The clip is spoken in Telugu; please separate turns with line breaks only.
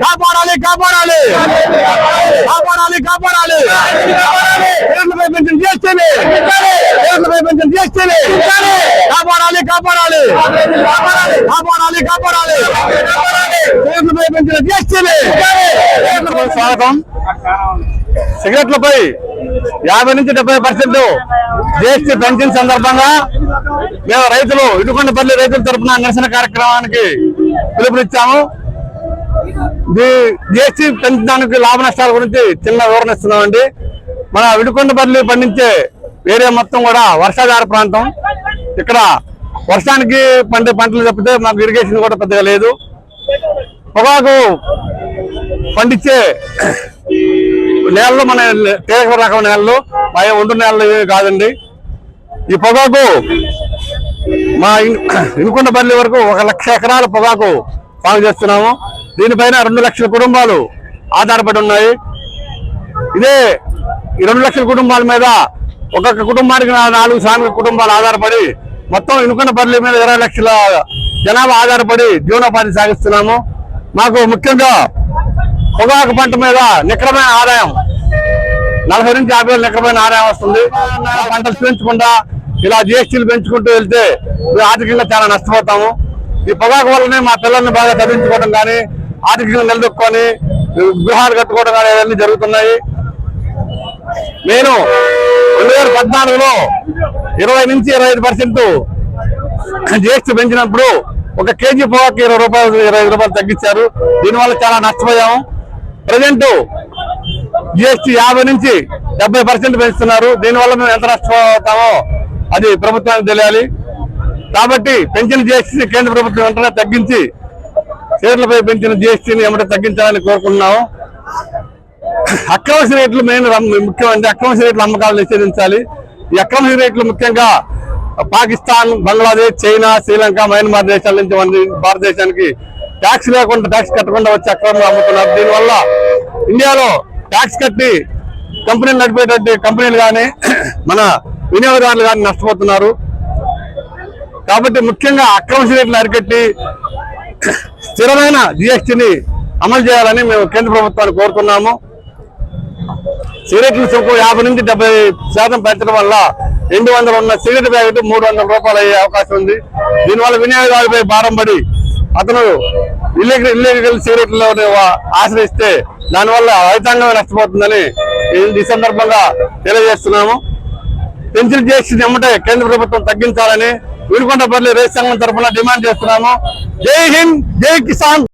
కాపాడాలి కాపాడాలి కాపాడాలి కాపాడాలి రేట్లపై పెంచిన జీఎస్టీని రేట్లపై పెంచిన జీఎస్టీని కాపాడాలి కాపాడాలి కాపాడాలి కాపాడాలి రేట్లపై పెంచిన జీఎస్టీని. స్వాగతం. సిగరెట్లపై 50 నుంచి 70% జీఎస్టీ పెంచిన సందర్భంగా మేము రైతులు ఇటుకొండపల్లి రైతుల తరఫున నిరసన కార్యక్రమానికి పిలుపునిచ్చాము. జీఎస్టీ పెంచడానికి లాభ నష్టాల గురించి చిన్న వివరణ ఇస్తున్నామండి. మన ఇటుకొండపల్లి పండించే ఏరియా మొత్తం కూడా వర్షాధార ప్రాంతం. ఇక్కడ వర్షానికి పండే పంటలు తప్పితే మాకు ఇరిగేషన్ కూడా పెద్దగా లేదు. పొగాకు పండించే నేలలు మన తేలిక రకం నేలలు, మా ఒండు నేలలు కాదండి. ఈ పొగాకు మా ఇనుకొండపల్లి వరకు 1 లక్ష ఎకరాల పొగాకు సాగు చేస్తున్నాము. దీనిపైన 2 లక్షల కుటుంబాలు ఆధారపడి ఉన్నాయి. ఇదే ఈ 2 లక్షల కుటుంబాల మీద ఒక్కొక్క కుటుంబానికి 4 శ్రామిక కుటుంబాలు ఆధారపడి మొత్తం ఇనుకొండపల్లి మీద 20 లక్షల జనాభా ఆధారపడి జీవనోపాధి సాగిస్తున్నాము. మాకు ముఖ్యంగా పొగాకు పంట మీద నికరమైన ఆదాయం 40 నుంచి 50 వేల నికరమైన ఆదాయం వస్తుంది. పంటలు పెంచకుండా ఇలా జీఎస్టీలు పెంచుకుంటూ వెళ్తే ఆర్థికంగా చాలా నష్టపోతాము. ఈ పొగాకు వల్లనే మా పిల్లల్ని బాగా చదివించుకోవడం కానీ, ఆర్థికంగా నిలదొక్కుని గృహాలు కట్టుకోవడం కానీ ఇవన్నీ జరుగుతున్నాయి. నేను 2014లో 20 నుంచి 25% జీఎస్టీ పెంచినప్పుడు 1 కేజీ పొగాకు 20 రూపాయలు 25 రూపాయలు తగ్గించారు. దీనివల్ల చాలా నష్టపోయాము. ప్రజెంట్ జీఎస్టీ 50 నుంచి 70% పెంచుతున్నారు. దీనివల్ల మేము ఎంత నష్టపోతామో అది ప్రభుత్వానికి తెలియాలి. కాబట్టి పెంచిన జీఎస్టీని కేంద్ర ప్రభుత్వం వెంటనే తగ్గించి షేర్లపై పెంచిన జీఎస్టీని ఏమంటే తగ్గించాలని కోరుకుంటున్నాము. అక్రమ రేట్లు మెయిన్ ముఖ్యమండి. అక్రమ రేట్ల అమ్మకాలు నిషేధించాలి. ఈ అక్రమ రేట్లు ముఖ్యంగా పాకిస్తాన్, బంగ్లాదేశ్, చైనా, శ్రీలంక, మయన్మార్ దేశాల నుంచి మన భారతదేశానికి ట్యాక్స్ లేకుండా, ట్యాక్స్ కట్టకుండా వచ్చి అక్రమంగా అమ్ముతున్నారు. దీనివల్ల ఇండియాలో ట్యాక్స్ కట్టి కంపెనీలు నడిపేటువంటి కంపెనీలు కానీ మన వినియోగదారులు కానీ నష్టపోతున్నారు. కాబట్టి ముఖ్యంగా అక్రమ రేట్లు అరికట్టి స్థిరమైన జీఎస్టీని అమలు చేయాలని మేము కేంద్ర ప్రభుత్వాన్ని కోరుతున్నాము. సిగరెట్ల సొమ్ము 50 నుంచి 70% పెంచడం వల్ల 200 ఉన్న సిగరెట్ ప్యాకెట్ 300 రూపాయలు అయ్యే అవకాశం ఉంది. దీనివల్ల వినియోగదారులపై భారం పడి అతను ఇల్లీగల్ సిగరెట్లు ఆశ్రయిస్తే దానివల్ల రైతాంగమే నష్టపోతుందని ఈ సందర్భంగా తెలియజేస్తున్నాము. పెంచిన జీఎస్టీని ఎమ్మటే కేంద్ర ప్రభుత్వం తగ్గించాలని ఇనుకొండపల్లి రైతు సంఘం తరఫున డిమాండ్ చేస్తున్నాము. జై హింద్, జై కిసాన్.